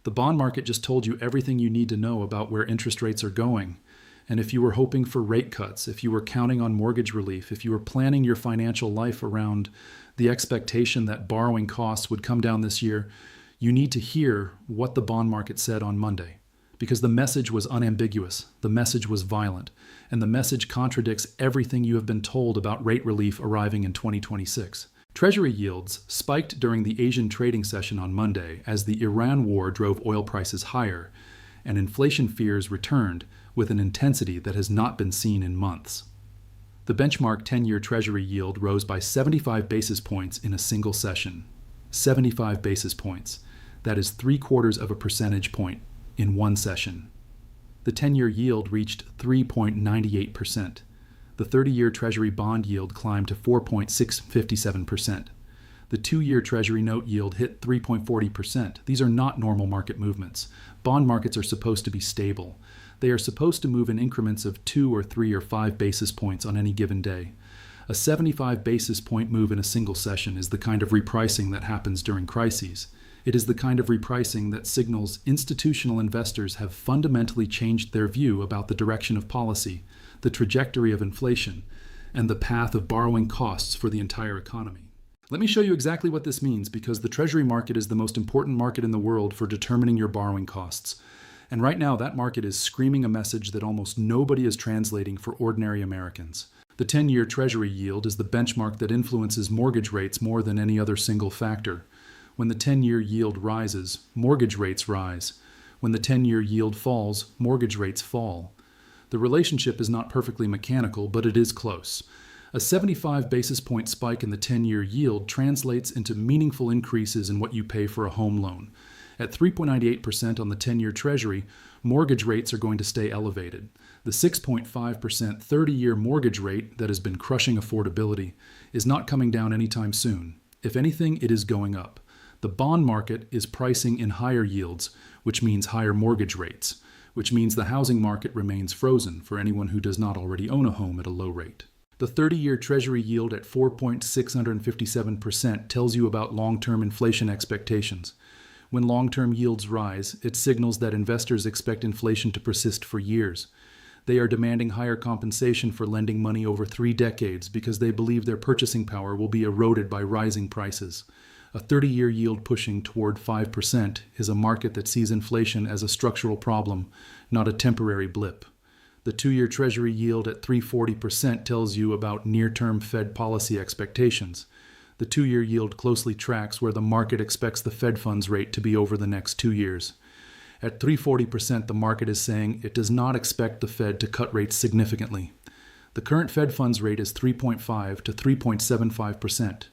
The bond market just told you everything you need to know about where interest rates are going. And if you were hoping for rate cuts, if you were counting on mortgage relief, if you were planning your financial life around the expectation that borrowing costs would come down this year, you need to hear what the bond market said on Monday. Because the message was unambiguous, the message was violent, and the message contradicts everything you have been told about rate relief arriving in 2026. Treasury yields spiked during the Asian trading session on Monday as the Iran war drove oil prices higher, and inflation fears returned with an intensity that has not been seen in months. The benchmark 10-year Treasury yield rose by 75 basis points in a single session. 75 basis points. That is 3/4 of a percentage point in one session. The 10-year yield reached 3.98%. The 30-year Treasury bond yield climbed to 4.657%. The 2-year Treasury note yield hit 3.40%. These are not normal market movements. Bond markets are supposed to be stable. They are supposed to move in increments of 2 or 3 or 5 basis points on any given day. A 75 basis point move in a single session is the kind of repricing that happens during crises. It is the kind of repricing that signals institutional investors have fundamentally changed their view about the direction of policy, the trajectory of inflation, and the path of borrowing costs for the entire economy. Let me show you exactly what this means, because the Treasury market is the most important market in the world for determining your borrowing costs. And right now, that market is screaming a message that almost nobody is translating for ordinary Americans. The 10-year Treasury yield is the benchmark that influences mortgage rates more than any other single factor. When the 10-year yield rises, mortgage rates rise. When the 10-year yield falls, mortgage rates fall. The relationship is not perfectly mechanical, but it is close. A 75 basis point spike in the 10-year yield translates into meaningful increases in what you pay for a home loan. At 3.98% on the 10-year Treasury, mortgage rates are going to stay elevated. The 6.5% 30-year mortgage rate that has been crushing affordability is not coming down anytime soon. If anything, it is going up. The bond market is pricing in higher yields, which means higher mortgage rates, which means the housing market remains frozen for anyone who does not already own a home at a low rate. The 30-year Treasury yield at 4.657% tells you about long-term inflation expectations. When long-term yields rise, it signals that investors expect inflation to persist for years. They are demanding higher compensation for lending money over 3 decades because they believe their purchasing power will be eroded by rising prices. A 30-year yield pushing toward 5% is a market that sees inflation as a structural problem, not a temporary blip. The 2-year Treasury yield at 3.40% tells you about near-term Fed policy expectations. The 2-year yield closely tracks where the market expects the Fed funds rate to be over the next 2 years. At 3.40%, the market is saying it does not expect the Fed to cut rates significantly. The current Fed funds rate is 3.5 to 3.75%.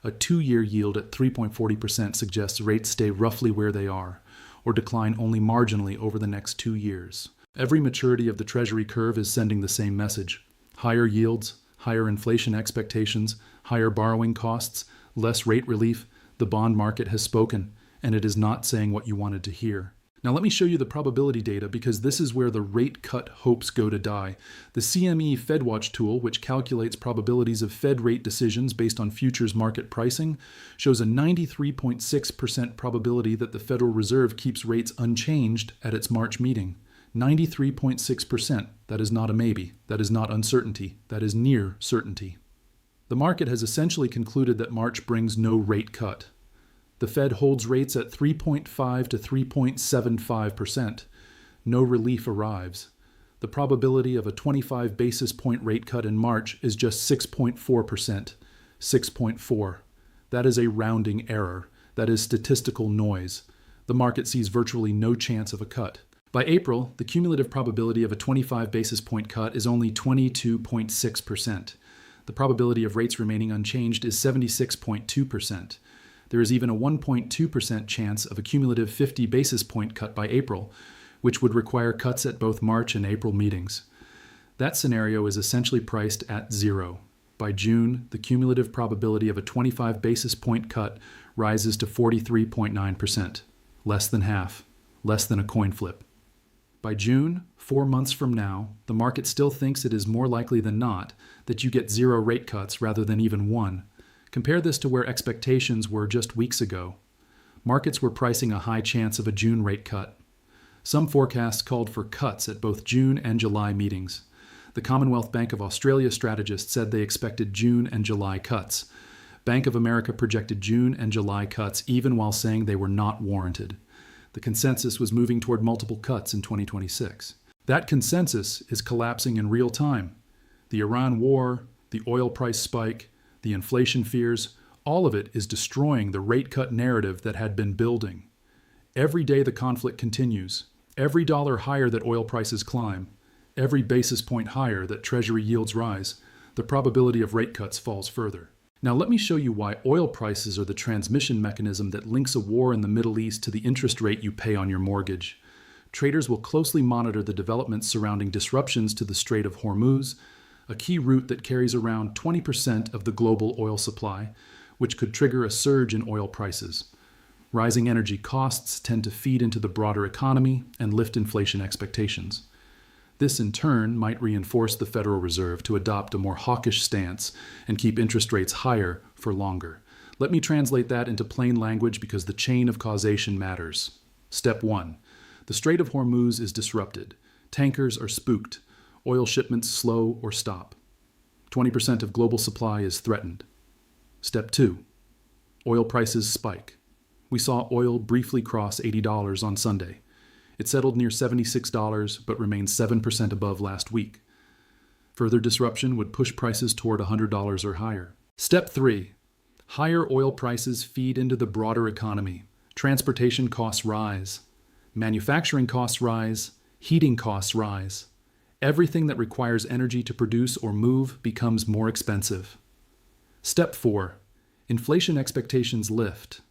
A 2-year yield at 3.40% suggests rates stay roughly where they are, or decline only marginally over the next 2 years. Every maturity of the Treasury curve is sending the same message. Higher yields, higher inflation expectations, higher borrowing costs, less rate relief. The bond market has spoken, and it is not saying what you wanted to hear. Now let me show you the probability data, because this is where the rate cut hopes go to die. The CME FedWatch tool, which calculates probabilities of Fed rate decisions based on futures market pricing, shows a 93.6% probability that the Federal Reserve keeps rates unchanged at its March meeting. 93.6%. That is not a maybe. That is not uncertainty. That is near certainty. The market has essentially concluded that March brings no rate cut. The Fed holds rates at 3.5 to 3.75%. No relief arrives. The probability of a 25 basis point rate cut in March is just 6.4%. 6.4. That is a rounding error. That is statistical noise. The market sees virtually no chance of a cut. By April, the cumulative probability of a 25 basis point cut is only 22.6%. The probability of rates remaining unchanged is 76.2%. There is even a 1.2% chance of a cumulative 50 basis point cut by April, which would require cuts at both March and April meetings. That scenario is essentially priced at 0. By June, the cumulative probability of a 25 basis point cut rises to 43.9%, less than half, less than a coin flip. By June, 4 months from now, the market still thinks it is more likely than not that you get 0 rate cuts rather than even 1. Compare this to where expectations were just weeks ago. Markets were pricing a high chance of a June rate cut. Some forecasts called for cuts at both June and July meetings. The Commonwealth Bank of Australia strategist said they expected June and July cuts. Bank of America projected June and July cuts even while saying they were not warranted. The consensus was moving toward multiple cuts in 2026. That consensus is collapsing in real time. The Iran war, the oil price spike, the inflation fears, all of it is destroying the rate cut narrative that had been building. Every day the conflict continues, every dollar higher that oil prices climb, every basis point higher that Treasury yields rise, the probability of rate cuts falls further. Now let me show you why oil prices are the transmission mechanism that links a war in the Middle East to the interest rate you pay on your mortgage. Traders will closely monitor the developments surrounding disruptions to the Strait of Hormuz, a key route that carries around 20% of the global oil supply, which could trigger a surge in oil prices. Rising energy costs tend to feed into the broader economy and lift inflation expectations. This, in turn, might reinforce the Federal Reserve to adopt a more hawkish stance and keep interest rates higher for longer. Let me translate that into plain language because the chain of causation matters. Step 1. The Strait of Hormuz is disrupted. Tankers are spooked. Oil shipments slow or stop. 20% of global supply is threatened. Step 2. Oil prices spike. We saw oil briefly cross $80 on Sunday. It settled near $76 but remains 7% above last week. Further disruption would push prices toward $100 or higher. Step 3. Higher oil prices feed into the broader economy. Transportation costs rise. Manufacturing costs rise. Heating costs rise. Everything that requires energy to produce or move becomes more expensive. Step 4. Inflation expectations lift.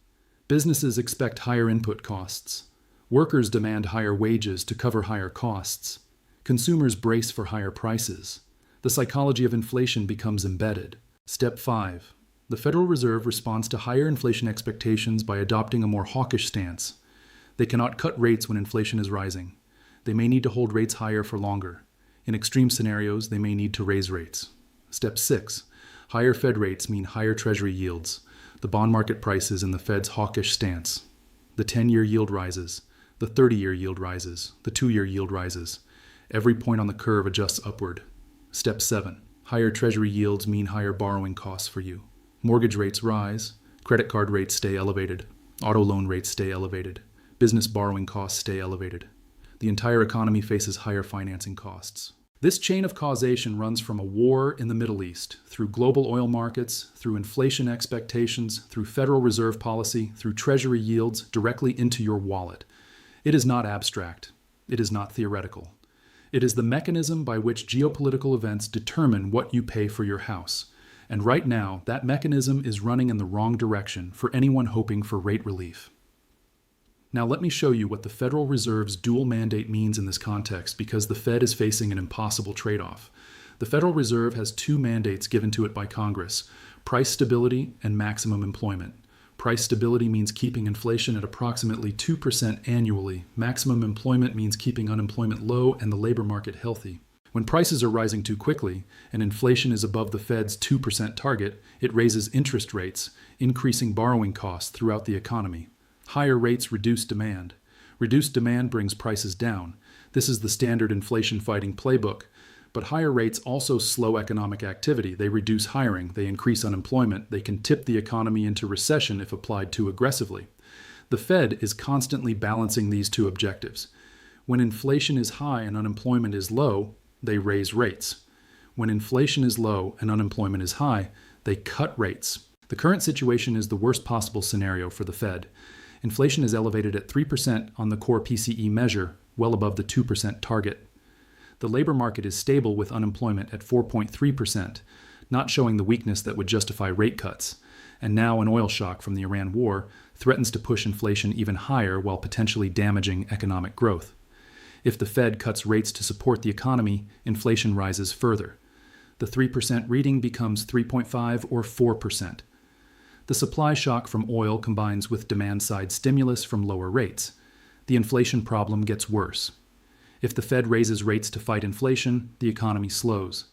Businesses expect higher input costs. Workers demand higher wages to cover higher costs. Consumers brace for higher prices. The psychology of inflation becomes embedded. Step 5. The Federal Reserve responds to higher inflation expectations by adopting a more hawkish stance. They cannot cut rates when inflation is rising. They may need to hold rates higher for longer. In extreme scenarios, they may need to raise rates. Step 6. Higher Fed rates mean higher Treasury yields. The bond market prices in the Fed's hawkish stance. The 10-year yield rises. The 30-year yield rises. The 2-year yield rises. Every point on the curve adjusts upward. Step 7. Higher Treasury yields mean higher borrowing costs for you. Mortgage rates rise. Credit card rates stay elevated. Auto loan rates stay elevated. Business borrowing costs stay elevated. The entire economy faces higher financing costs. This chain of causation runs from a war in the Middle East, through global oil markets, through inflation expectations, through Federal Reserve policy, through Treasury yields, directly into your wallet. It is not abstract. It is not theoretical. It is the mechanism by which geopolitical events determine what you pay for your house. And right now, that mechanism is running in the wrong direction for anyone hoping for rate relief. Now let me show you what the Federal Reserve's dual mandate means in this context, because the Fed is facing an impossible trade-off. The Federal Reserve has two mandates given to it by Congress: price stability and maximum employment. Price stability means keeping inflation at approximately 2% annually. Maximum employment means keeping unemployment low and the labor market healthy. When prices are rising too quickly and inflation is above the Fed's 2% target, it raises interest rates, increasing borrowing costs throughout the economy. Higher rates reduce demand. Reduced demand brings prices down. This is the standard inflation-fighting playbook. But higher rates also slow economic activity. They reduce hiring. They increase unemployment. They can tip the economy into recession if applied too aggressively. The Fed is constantly balancing these two objectives. When inflation is high and unemployment is low, they raise rates. When inflation is low and unemployment is high, they cut rates. The current situation is the worst possible scenario for the Fed. Inflation is elevated at 3% on the core PCE measure, well above the 2% target. The labor market is stable with unemployment at 4.3%, not showing the weakness that would justify rate cuts. And now an oil shock from the Iran war threatens to push inflation even higher while potentially damaging economic growth. If the Fed cuts rates to support the economy, inflation rises further. The 3% reading becomes 3.5 or 4%. The supply shock from oil combines with demand-side stimulus from lower rates. The inflation problem gets worse. If the Fed raises rates to fight inflation, the economy slows.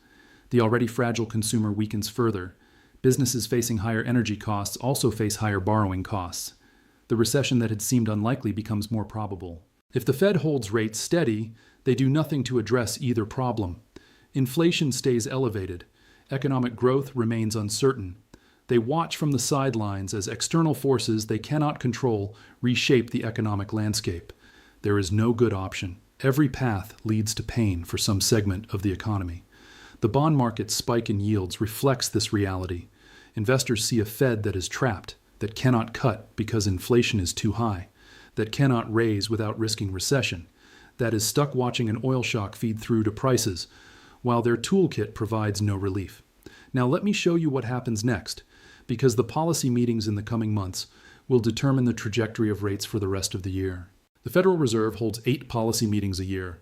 The already fragile consumer weakens further. Businesses facing higher energy costs also face higher borrowing costs. The recession that had seemed unlikely becomes more probable. If the Fed holds rates steady, they do nothing to address either problem. Inflation stays elevated. Economic growth remains uncertain. They watch from the sidelines as external forces they cannot control reshape the economic landscape. There is no good option. Every path leads to pain for some segment of the economy. The bond market's spike in yields reflects this reality. Investors see a Fed that is trapped, that cannot cut because inflation is too high, that cannot raise without risking recession, that is stuck watching an oil shock feed through to prices, while their toolkit provides no relief. Now let me show you what happens next, because the policy meetings in the coming months will determine the trajectory of rates for the rest of the year. The Federal Reserve holds 8 policy meetings a year.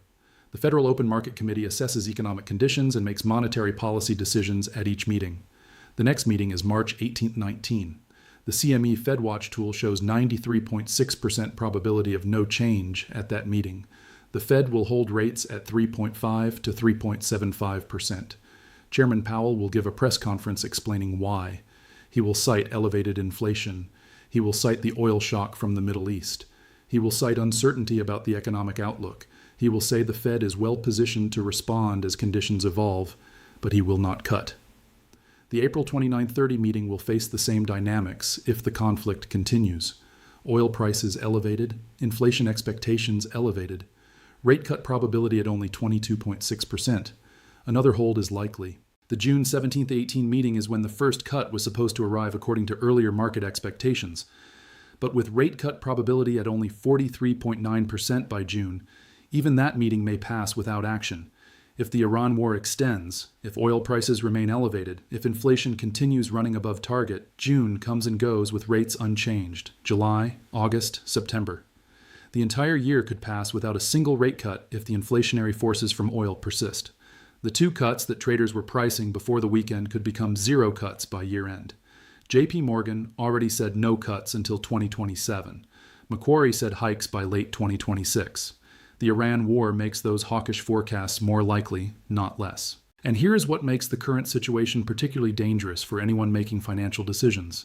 The Federal Open Market Committee assesses economic conditions and makes monetary policy decisions at each meeting. The next meeting is March 18-19. The CME FedWatch tool shows 93.6% probability of no change at that meeting. The Fed will hold rates at 3.5 to 3.75%. Chairman Powell will give a press conference explaining why. He will cite elevated inflation. He will cite the oil shock from the Middle East. He will cite uncertainty about the economic outlook. He will say the Fed is well positioned to respond as conditions evolve, but he will not cut. The April 29-30 meeting will face the same dynamics if the conflict continues. Oil prices elevated, inflation expectations elevated, rate cut probability at only 22.6%. Another hold is likely. The June 17-18 meeting is when the first cut was supposed to arrive according to earlier market expectations. But with rate cut probability at only 43.9% by June, even that meeting may pass without action. If the Iran war extends, if oil prices remain elevated, if inflation continues running above target, June comes and goes with rates unchanged. July, August, September. The entire year could pass without a single rate cut if the inflationary forces from oil persist. The 2 cuts that traders were pricing before the weekend could become 0 cuts by year-end. JP Morgan already said no cuts until 2027. Macquarie said hikes by late 2026. The Iran war makes those hawkish forecasts more likely, not less. And here is what makes the current situation particularly dangerous for anyone making financial decisions.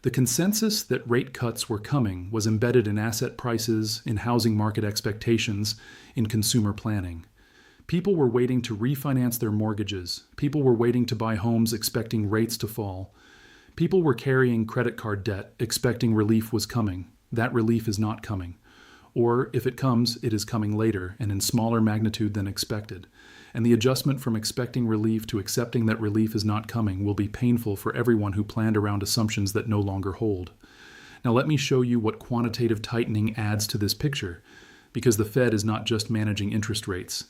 The consensus that rate cuts were coming was embedded in asset prices, in housing market expectations, in consumer planning. People were waiting to refinance their mortgages. People were waiting to buy homes expecting rates to fall. People were carrying credit card debt, expecting relief was coming. That relief is not coming. Or, if it comes, it is coming later and in smaller magnitude than expected. And the adjustment from expecting relief to accepting that relief is not coming will be painful for everyone who planned around assumptions that no longer hold. Now let me show you what quantitative tightening adds to this picture, because the Fed is not just managing interest rates.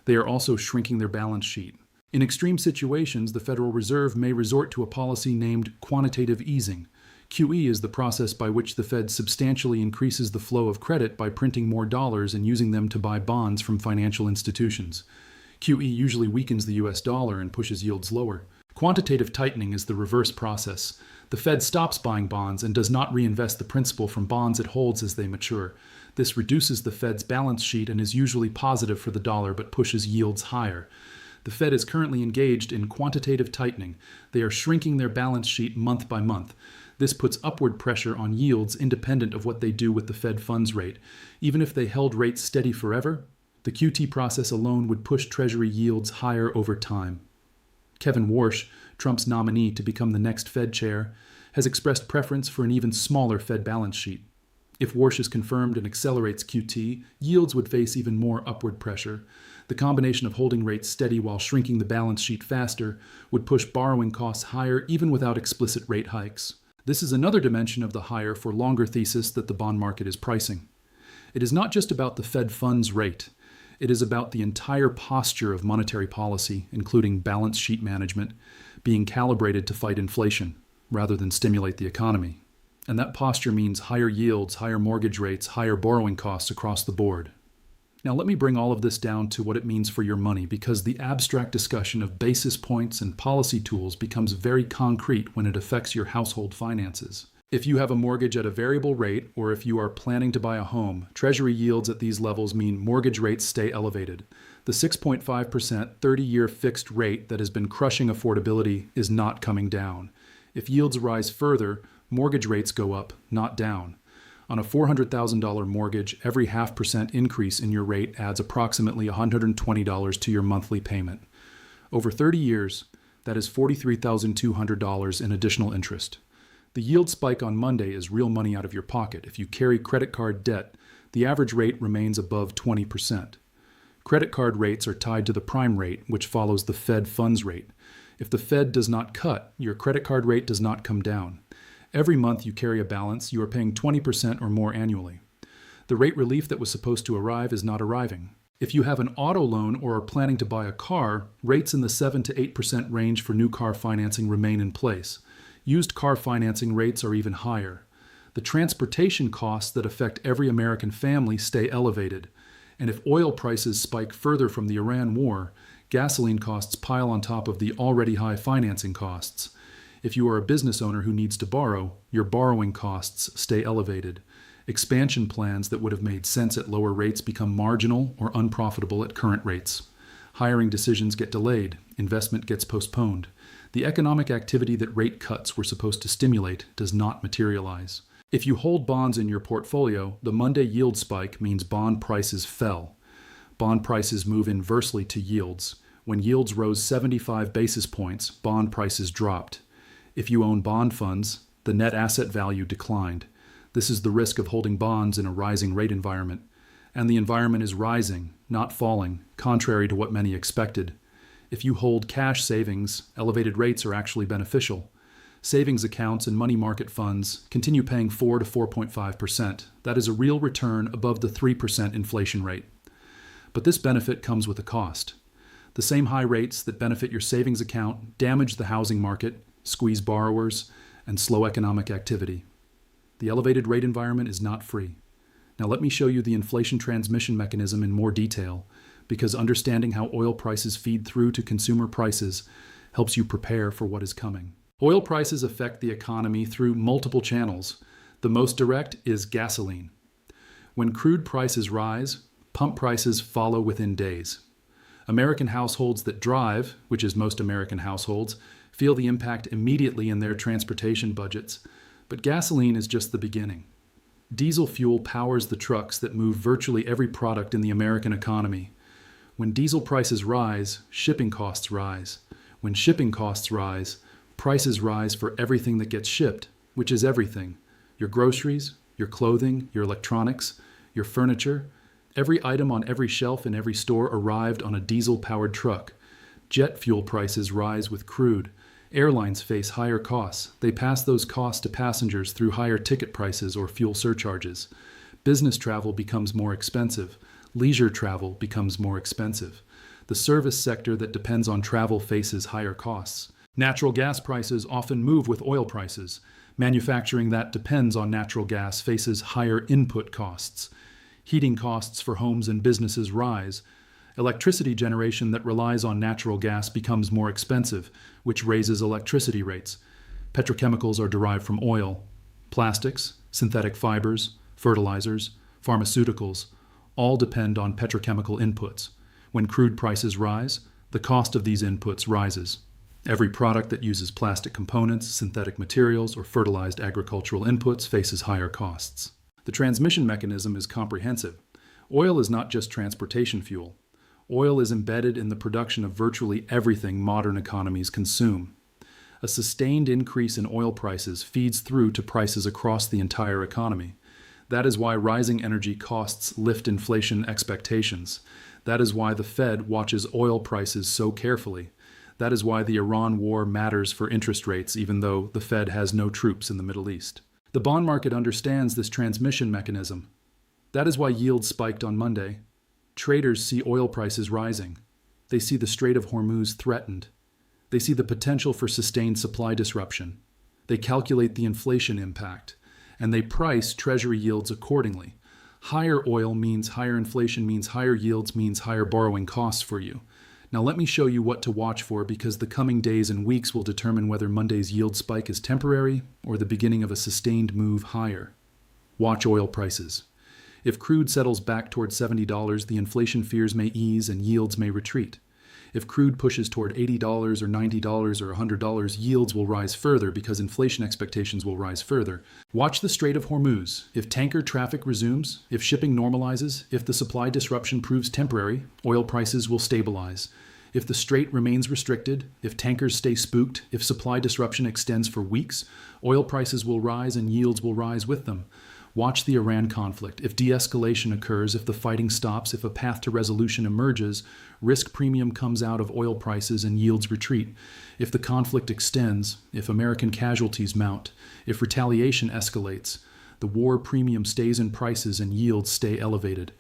They are also shrinking their balance sheet. In extreme situations, the Federal Reserve may resort to a policy named quantitative easing. QE is the process by which the Fed substantially increases the flow of credit by printing more dollars and using them to buy bonds from financial institutions. QE usually weakens the US dollar and pushes yields lower. Quantitative tightening is the reverse process. The Fed stops buying bonds and does not reinvest the principal from bonds it holds as they mature. This reduces the Fed's balance sheet and is usually positive for the dollar but pushes yields higher. The Fed is currently engaged in quantitative tightening. They are shrinking their balance sheet month by month. This puts upward pressure on yields independent of what they do with the Fed funds rate. Even if they held rates steady forever, the QT process alone would push Treasury yields higher over time. Kevin Warsh, Trump's nominee to become the next Fed chair, has expressed preference for an even smaller Fed balance sheet. If Warsh is confirmed and accelerates QT, yields would face even more upward pressure. The combination of holding rates steady while shrinking the balance sheet faster would push borrowing costs higher even without explicit rate hikes. This is another dimension of the higher for longer thesis that the bond market is pricing. It is not just about the Fed funds rate. It is about the entire posture of monetary policy, including balance sheet management, being calibrated to fight inflation rather than stimulate the economy. And that posture means higher yields, higher mortgage rates, higher borrowing costs across the board. Now let me bring all of this down to what it means for your money, because the abstract discussion of basis points and policy tools becomes very concrete when it affects your household finances. If you have a mortgage at a variable rate, or if you are planning to buy a home, Treasury yields at these levels mean mortgage rates stay elevated. The 6.5% 30-year fixed rate that has been crushing affordability is not coming down. If yields rise further, mortgage rates go up, not down. On a $400,000 mortgage, every 0.5% increase in your rate adds approximately $120 to your monthly payment. Over 30 years, that is $43,200 in additional interest. The yield spike on Monday is real money out of your pocket. If you carry credit card debt, the average rate remains above 20%. Credit card rates are tied to the prime rate, which follows the Fed funds rate. If the Fed does not cut, your credit card rate does not come down. Every month you carry a balance, you are paying 20% or more annually. The rate relief that was supposed to arrive is not arriving. If you have an auto loan or are planning to buy a car, rates in the 7 to 8% range for new car financing remain in place. Used car financing rates are even higher. The transportation costs that affect every American family stay elevated. And if oil prices spike further from the Iran war, gasoline costs pile on top of the already high financing costs. If you are a business owner who needs to borrow, your borrowing costs stay elevated. Expansion plans that would have made sense at lower rates become marginal or unprofitable at current rates. Hiring decisions get delayed, investment gets postponed. The economic activity that rate cuts were supposed to stimulate does not materialize. If you hold bonds in your portfolio, the Monday yield spike means bond prices fell. Bond prices move inversely to yields. When yields rose 75 basis points, bond prices dropped. If you own bond funds, the net asset value declined. This is the risk of holding bonds in a rising rate environment. And the environment is rising, not falling, contrary to what many expected. If you hold cash savings, elevated rates are actually beneficial. Savings accounts and money market funds continue paying 4 to 4.5%. That is a real return above the 3% inflation rate. But this benefit comes with a cost. The same high rates that benefit your savings account damage the housing market, squeeze borrowers, and slow economic activity. The elevated rate environment is not free. Now let me show you the inflation transmission mechanism in more detail, because understanding how oil prices feed through to consumer prices helps you prepare for what is coming. Oil prices affect the economy through multiple channels. The most direct is gasoline. When crude prices rise, pump prices follow within days. American households that drive, which is most American households, feel the impact immediately in their transportation budgets, but gasoline is just the beginning. Diesel fuel powers the trucks that move virtually every product in the American economy. When diesel prices rise, shipping costs rise. When shipping costs rise, prices rise for everything that gets shipped, which is everything. Your groceries, your clothing, your electronics, your furniture. Every item on every shelf in every store arrived on a diesel-powered truck. Jet fuel prices rise with crude. Airlines face higher costs. They pass those costs to passengers through higher ticket prices or fuel surcharges. Business travel becomes more expensive. Leisure travel becomes more expensive. The service sector that depends on travel faces higher costs. Natural gas prices often move with oil prices. Manufacturing that depends on natural gas faces higher input costs. Heating costs for homes and businesses rise. Electricity generation that relies on natural gas becomes more expensive, which raises electricity rates. Petrochemicals are derived from oil. Plastics, synthetic fibers, fertilizers, pharmaceuticals, all depend on petrochemical inputs. When crude prices rise, the cost of these inputs rises. Every product that uses plastic components, synthetic materials, or fertilized agricultural inputs faces higher costs. The transmission mechanism is comprehensive. Oil is not just transportation fuel. Oil is embedded in the production of virtually everything modern economies consume. A sustained increase in oil prices feeds through to prices across the entire economy. That is why rising energy costs lift inflation expectations. That is why the Fed watches oil prices so carefully. That is why the Iran war matters for interest rates, even though the Fed has no troops in the Middle East. The bond market understands this transmission mechanism. That is why yields spiked on Monday. Traders see oil prices rising. They see the Strait of Hormuz threatened. They see the potential for sustained supply disruption. They calculate the inflation impact, and they price Treasury yields accordingly. Higher oil means higher inflation means higher yields means higher borrowing costs for you. Now let me show you what to watch for, because the coming days and weeks will determine whether Monday's yield spike is temporary or the beginning of a sustained move higher. Watch oil prices. If crude settles back toward $70, the inflation fears may ease and yields may retreat. If crude pushes toward $80 or $90 or $100, yields will rise further because inflation expectations will rise further. Watch the Strait of Hormuz. If tanker traffic resumes, if shipping normalizes, if the supply disruption proves temporary, oil prices will stabilize. If the strait remains restricted, if tankers stay spooked, if supply disruption extends for weeks, oil prices will rise and yields will rise with them. Watch the Iran conflict. If de-escalation occurs, if the fighting stops, if a path to resolution emerges, risk premium comes out of oil prices and yields retreat. If the conflict extends, if American casualties mount, if retaliation escalates, the war premium stays in prices and yields stay elevated.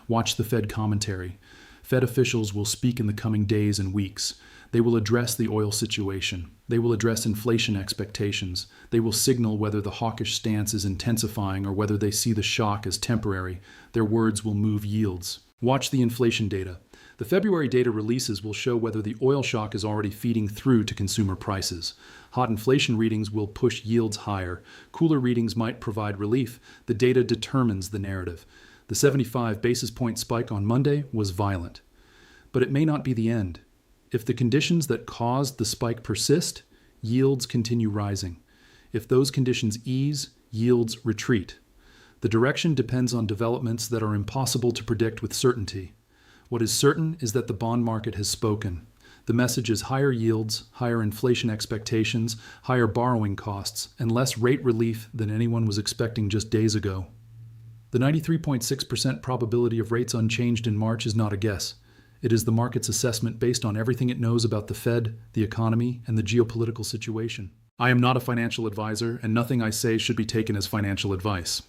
Watch the Fed commentary. Fed officials will speak in the coming days and weeks. They will address the oil situation. They will address inflation expectations. They will signal whether the hawkish stance is intensifying or whether they see the shock as temporary. Their words will move yields. Watch the inflation data. The February data releases will show whether the oil shock is already feeding through to consumer prices. Hot inflation readings will push yields higher. Cooler readings might provide relief. The data determines the narrative. The 75 basis point spike on Monday was violent. But it may not be the end. If the conditions that caused the spike persist, yields continue rising. If those conditions ease, yields retreat. The direction depends on developments that are impossible to predict with certainty. What is certain is that the bond market has spoken. The message is higher yields, higher inflation expectations, higher borrowing costs, and less rate relief than anyone was expecting just days ago. The 93.6% probability of rates unchanged in March is not a guess. It is the market's assessment based on everything it knows about the Fed, the economy, and the geopolitical situation. I am not a financial advisor, and nothing I say should be taken as financial advice.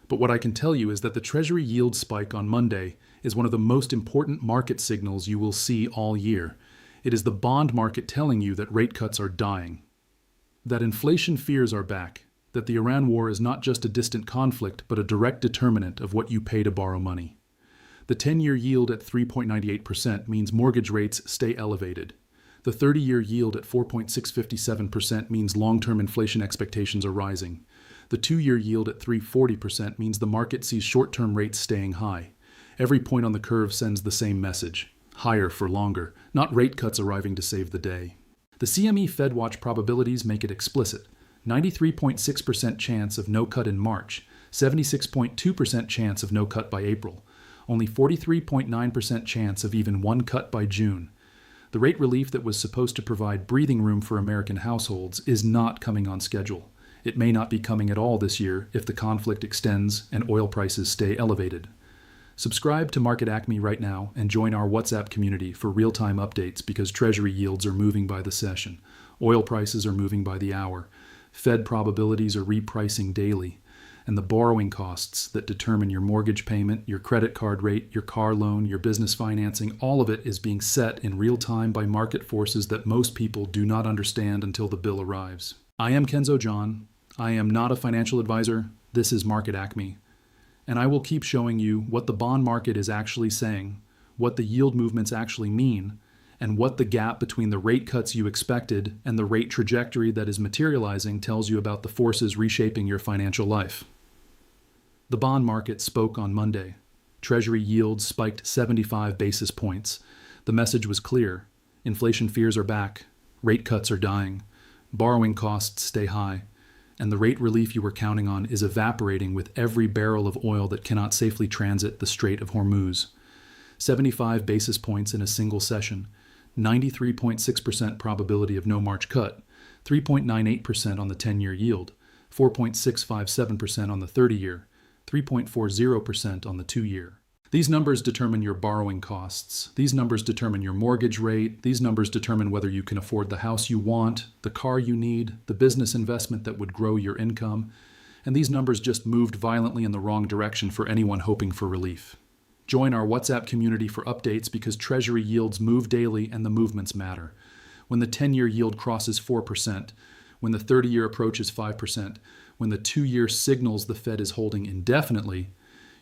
But what I can tell you is that the Treasury yield spike on Monday is one of the most important market signals you will see all year. It is the bond market telling you that rate cuts are dying, that inflation fears are back, that the Iran war is not just a distant conflict, but a direct determinant of what you pay to borrow money. The 10-year yield at 3.98% means mortgage rates stay elevated. The 30-year yield at 4.657% means long-term inflation expectations are rising. The 2-year yield at 3.40% means the market sees short-term rates staying high. Every point on the curve sends the same message: higher for longer, not rate cuts arriving to save the day. The CME FedWatch probabilities make it explicit. 93.6% chance of no cut in March, 76.2% chance of no cut by April, only 43.9% chance of even one cut by June. The rate relief that was supposed to provide breathing room for American households is not coming on schedule. It may not be coming at all this year if the conflict extends and oil prices stay elevated. Subscribe to Market Acme right now and join our WhatsApp community for real-time updates because Treasury yields are moving by the session. Oil prices are moving by the hour. Fed probabilities are repricing daily, and the borrowing costs that determine your mortgage payment, your credit card rate, your car loan, your business financing, all of it is being set in real time by market forces that most people do not understand until the bill arrives. I am Kenzo John. I am not a financial advisor. This is Market Acme. And I will keep showing you what the bond market is actually saying, what the yield movements actually mean, and what the gap between the rate cuts you expected and the rate trajectory that is materializing tells you about the forces reshaping your financial life. The bond market spoke on Monday. Treasury yields spiked 75 basis points. The message was clear. Inflation fears are back. Rate cuts are dying. Borrowing costs stay high. And the rate relief you were counting on is evaporating with every barrel of oil that cannot safely transit the Strait of Hormuz. 75 basis points in a single session. 93.6% probability of no March cut, 3.98% on the 10-year yield, 4.657% on the 30-year, 3.40% on the 2-year. These numbers determine your borrowing costs. These numbers determine your mortgage rate. These numbers determine whether you can afford the house you want, the car you need, the business investment that would grow your income. And these numbers just moved violently in the wrong direction for anyone hoping for relief. Join our WhatsApp community for updates because Treasury yields move daily and the movements matter. When the 10-year yield crosses 4%, when the 30-year approaches 5%, when the 2-year signals the Fed is holding indefinitely,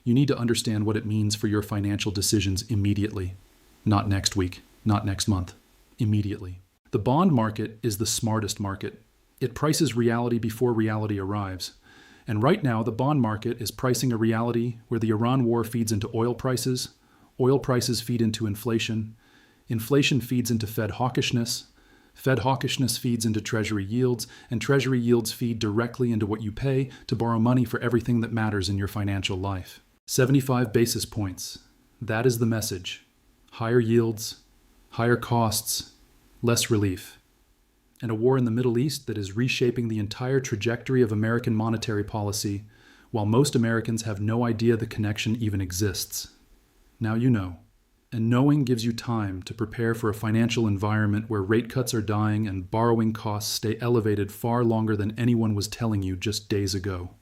you need to understand what it means for your financial decisions immediately. Not next week, not next month, immediately. The bond market is the smartest market. It prices reality before reality arrives. And right now, the bond market is pricing a reality where the Iran war feeds into oil prices feed into inflation Inflation feeds into Fed hawkishness feeds into Treasury yields, and Treasury yields feed directly into what you pay to borrow money for everything that matters in your financial life. 75 basis points. That is the message. Higher yields, higher costs, less relief. And a war in the Middle East that is reshaping the entire trajectory of American monetary policy, while most Americans have no idea the connection even exists. Now you know. And knowing gives you time to prepare for a financial environment where rate cuts are dying and borrowing costs stay elevated far longer than anyone was telling you just days ago.